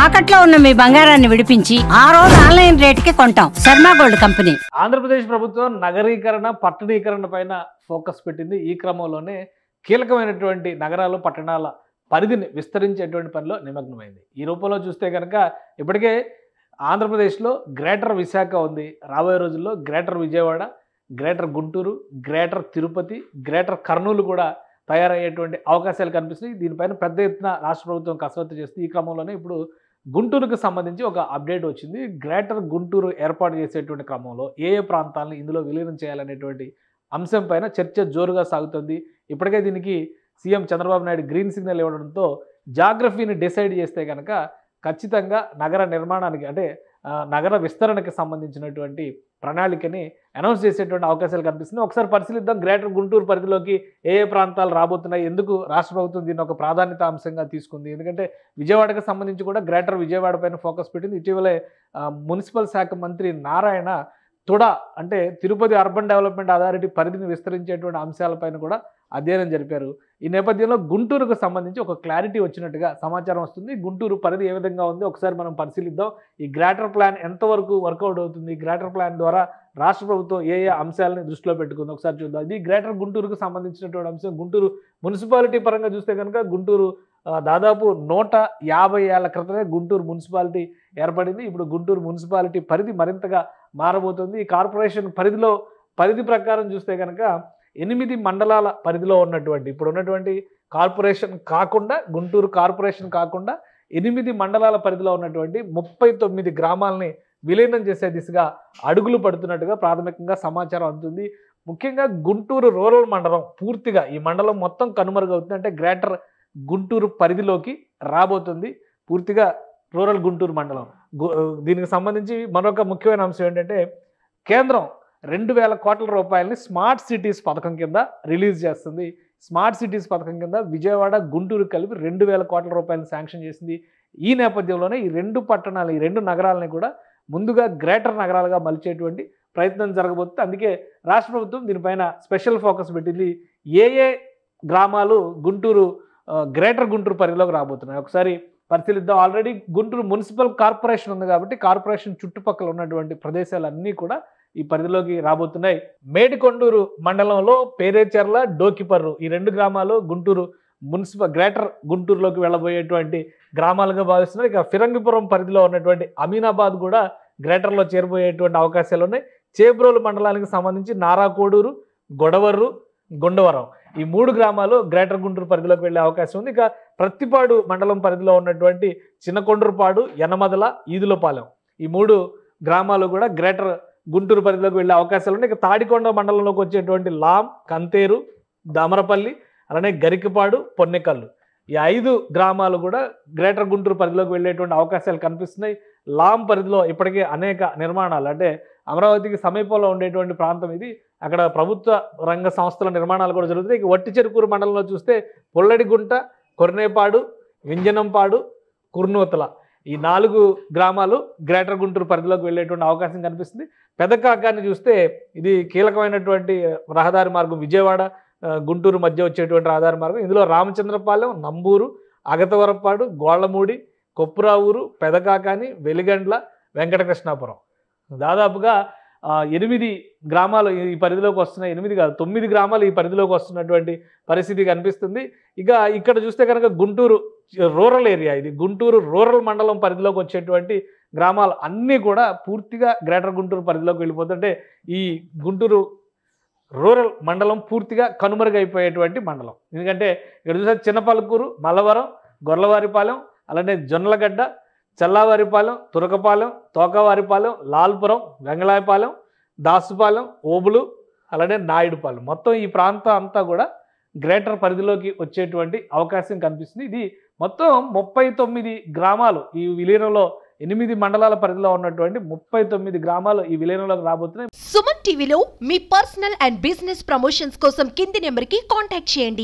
తాకట్లో ఉన్న మీ బంగారాన్ని విడిపించి ఆ రోజు ఆన్లైన్ రేటుకి కొంటాం. Sharma gold company. ఆంధ్రప్రదేశ్ ప్రభుత్వం నగరీకరణ పట్టణీకరణ పైన ఫోకస్ పెట్టింది. ఈ క్రమంలోనే కీలకమైనటువంటి నగరాలు పట్టణాల పరిధిని విస్తరించేటువంటి పనిలో నిమగ్నమైంది. ఈ రూపంలో చూస్తే కనుక ఇప్పటికే ఆంధ్రప్రదేశ్లో గ్రేటర్ విశాఖ ఉంది. రాబోయే రోజుల్లో greater Vijayawada, greater Guntur, greater Tirupati, greater Kurnool కూడా తయారయ్యేటువంటి అవకాశాలు కనిపిస్తున్నాయి. దీనిపైన పెద్ద ఎత్తున రాష్ట్ర ప్రభుత్వం కసరత్తు చేస్తుంది. ఈ క్రమంలోనే ఇప్పుడు గుంటూరుకు సంబంధించి ఒక అప్డేట్ వచ్చింది. గ్రేటర్ గుంటూరు ఏర్పాటు చేసేటువంటి క్రమంలో ఏ ప్రాంతాలను ఇందులో విలీనం చేయాలనేటువంటి అంశం పైన చర్చ జోరుగా సాగుతుంది. ఇప్పటికే దీనికి CM Chandrababu Naidu green signal ఇవ్వడంతో జాగ్రఫీని డిసైడ్ చేస్తే కనుక ఖచ్చితంగా నగర నిర్మాణానికి అంటే నగర విస్తరణకి సంబంధించినటువంటి ప్రణాళికని అనౌన్స్ చేసేటువంటి అవకాశాలు కనిపిస్తున్నాయి. ఒకసారి పరిశీలిద్దాం. గ్రేటర్ గుంటూరు పరిధిలోకి ఏ ప్రాంతాలు రాబోతున్నాయి, ఎందుకు రాష్ట్ర ప్రభుత్వం దీన్ని ఒక ప్రాధాన్యత అంశంగా తీసుకుంది, ఎందుకంటే విజయవాడకు సంబంధించి కూడా గ్రేటర్ విజయవాడ పైన ఫోకస్ పెట్టింది. ఇటీవలే మున్సిపల్ శాఖ మంత్రి నారాయణ తుడా అంటే తిరుపతి అర్బన్ డెవలప్మెంట్ అథారిటీ పరిధిని విస్తరించేటువంటి అంశాలపైన కూడా అధ్యయనం జరిపారు. ఈ నేపథ్యంలో గుంటూరుకు సంబంధించి ఒక క్లారిటీ వచ్చినట్టుగా సమాచారం వస్తుంది. గుంటూరు పరిధి ఏ విధంగా ఉంది ఒకసారి మనం పరిశీలిద్దాం. ఈ గ్రేటర్ ప్లాన్ ఎంతవరకు వర్కౌట్ అవుతుంది, గ్రేటర్ ప్లాన్ ద్వారా రాష్ట్ర ప్రభుత్వం ఏ అంశాలని దృష్టిలో పెట్టుకుంది ఒకసారి చూద్దాం. ఇది గ్రేటర్ గుంటూరుకు సంబంధించినటువంటి అంశం. గుంటూరు మున్సిపాలిటీ పరంగా చూస్తే కనుక గుంటూరు దాదాపు 150 ఏళ్ల క్రితమే గుంటూరు మున్సిపాలిటీ ఏర్పడింది. ఇప్పుడు గుంటూరు మున్సిపాలిటీ పరిధి మరింతగా మారబోతుంది. ఈ కార్పొరేషన్ పరిధి ప్రకారం చూస్తే కనుక 8 మండలాల పరిధిలో ఉన్నటువంటి ఇప్పుడు ఉన్నటువంటి కార్పొరేషన్ కాకుండా గుంటూరు కార్పొరేషన్ కాకుండా 8 మండలాల పరిధిలో ఉన్నటువంటి 39 గ్రామాలని విలీనం చేసే దిశగా అడుగులు పడుతున్నట్టుగా ప్రాథమికంగా సమాచారం అందుతుంది. ముఖ్యంగా గుంటూరు రూరల్ మండలం పూర్తిగా ఈ మండలం మొత్తం కనుమరుగవుతుంది. అంటే గ్రేటర్ గుంటూరు పరిధిలోకి రాబోతుంది పూర్తిగా రూరల్ గుంటూరు మండలం. దీనికి సంబంధించి మరొక ముఖ్యమైన అంశం ఏంటంటే కేంద్రం 2000 కోట్ల రూపాయలని స్మార్ట్ సిటీస్ పథకం కింద రిలీజ్ చేస్తుంది. స్మార్ట్ సిటీస్ పథకం కింద విజయవాడ గుంటూరు కలిపి 2000 కోట్ల రూపాయలను శాంక్షన్ చేసింది. ఈ నేపథ్యంలోనే ఈ రెండు నగరాలని కూడా ముందుగా గ్రేటర్ నగరాలుగా మలిచేటువంటి ప్రయత్నం జరగబోతుంది. అందుకే రాష్ట్ర ప్రభుత్వం దీనిపైన స్పెషల్ ఫోకస్ పెట్టింది. ఏ గ్రామాలు గ్రేటర్ గుంటూరు పరిధిలోకి రాబోతున్నాయి ఒకసారి పరిశీలిద్దాం. ఆల్రెడీ గుంటూరు మున్సిపల్ కార్పొరేషన్ ఉంది కాబట్టి కార్పొరేషన్ చుట్టుపక్కల ఉన్నటువంటి ప్రదేశాలన్నీ కూడా ఈ పరిధిలోకి రాబోతున్నాయి. మేడికొండూరు మండలంలో పేరేచెర్ల, డోకిపర్రు ఈ 2 గ్రామాలు గుంటూరు గ్రేటర్ గుంటూరులోకి వెళ్ళబోయేటువంటి గ్రామాలుగా భావిస్తున్నారు. ఇక ఫిరంగిపురం పరిధిలో ఉన్నటువంటి అమీనాబాద్ కూడా గ్రేటర్లో చేరబోయేటువంటి అవకాశాలు ఉన్నాయి. చేబ్రోలు మండలానికి సంబంధించి నారాకోడూరు, గొడవర్రు, గుండవరం ఈ 3 గ్రామాలు గ్రేటర్ గుంటూరు పరిధిలోకి వెళ్ళే అవకాశం ఉంది. ఇక ప్రత్తిపాడు మండలం పరిధిలో ఉన్నటువంటి చిన్నకొండ్రుపాడు, యనమదల, ఈదులపాలెం ఈ 3 గ్రామాలు కూడా గ్రేటర్ గుంటూరు పరిధిలోకి వెళ్ళే అవకాశాలు ఉన్నాయి. ఇక తాడికొండ మండలంలోకి వచ్చేటువంటి లాం, కంతేరు, దామరపల్లి అలానే గరికపాడు, పొన్నెకల్లు ఈ 5 గ్రామాలు కూడా గ్రేటర్ గుంటూరు పరిధిలోకి వెళ్ళేటువంటి అవకాశాలు కనిపిస్తున్నాయి. లాం పరిధిలో ఇప్పటికే అనేక నిర్మాణాలు అంటే అమరావతికి సమీపంలో ఉండేటువంటి ప్రాంతం ఇది. అక్కడ ప్రభుత్వ రంగ సంస్థల నిర్మాణాలు కూడా జరుగుతాయి. ఇక వట్టిచెరుకూరు మండలంలో చూస్తే పొల్లడిగుంట, కొర్నేపాడు, వింజనంపాడు, కుర్నూతల ఈ 4 గ్రామాలు గ్రేటర్ గుంటూరు పరిధిలోకి వెళ్ళేటువంటి అవకాశం కనిపిస్తుంది. పెదకాకాన్ని చూస్తే ఇది కీలకమైనటువంటి రహదారి మార్గం. విజయవాడ గుంటూరు మధ్య వచ్చేటువంటి రహదారి మార్గం. ఇందులో రామచంద్రపాలెం, నంబూరు, అగతవరపాడు, గోళ్లమూడి, కొప్పురావూరు, పెదకాకాని, వెలిగండ్ల, వెంకటకృష్ణాపురం దాదాపుగా 8 గ్రామాలు ఈ పరిధిలోకి వస్తున్నాయి. 8 కాదు 9 గ్రామాలు ఈ పరిధిలోకి వస్తున్నటువంటి పరిస్థితి కనిపిస్తుంది. ఇక ఇక్కడ చూస్తే కనుక గుంటూరు రూరల్ ఏరియా, ఇది గుంటూరు రూరల్ మండలం పరిధిలోకి వచ్చేటువంటి గ్రామాలు అన్నీ కూడా పూర్తిగా గ్రేటర్ గుంటూరు పరిధిలోకి వెళ్ళిపోతుంటే ఈ గుంటూరు రూరల్ మండలం పూర్తిగా కనుమరుగైపోయేటువంటి మండలం. ఎందుకంటే ఇక్కడ చూస్తే చిన్నపలుకూరు, మల్లవరం, గొర్లవారిపాలెం అలానే జొన్నలగడ్డ, చల్లావారిపాలెం, తురకపాలెం, తోకవారిపాలెం, లాల్పురం, వెంగళాయపాలెం, దాసుపాలెం, ఓబులు అలానే నాయుడుపాలెం మొత్తం ఈ ప్రాంతం అంతా కూడా గ్రేటర్ పరిధిలోకి వచ్చేటువంటి అవకాశం కనిపిస్తుంది. ఇది మొత్తం 39 గ్రామాలు ఈ విలీనంలో 8 మండలాల పరిధిలో ఉన్నటువంటి 39 గ్రామాలు ఈ విలీనంలోకి రాబోతున్నాయి. సుమన్ టీవీలో మీ పర్సనల్ అండ్ బిజినెస్ ప్రమోషన్స్ కోసం కింది నెంబర్కి కాంటాక్ట్ చేయండి.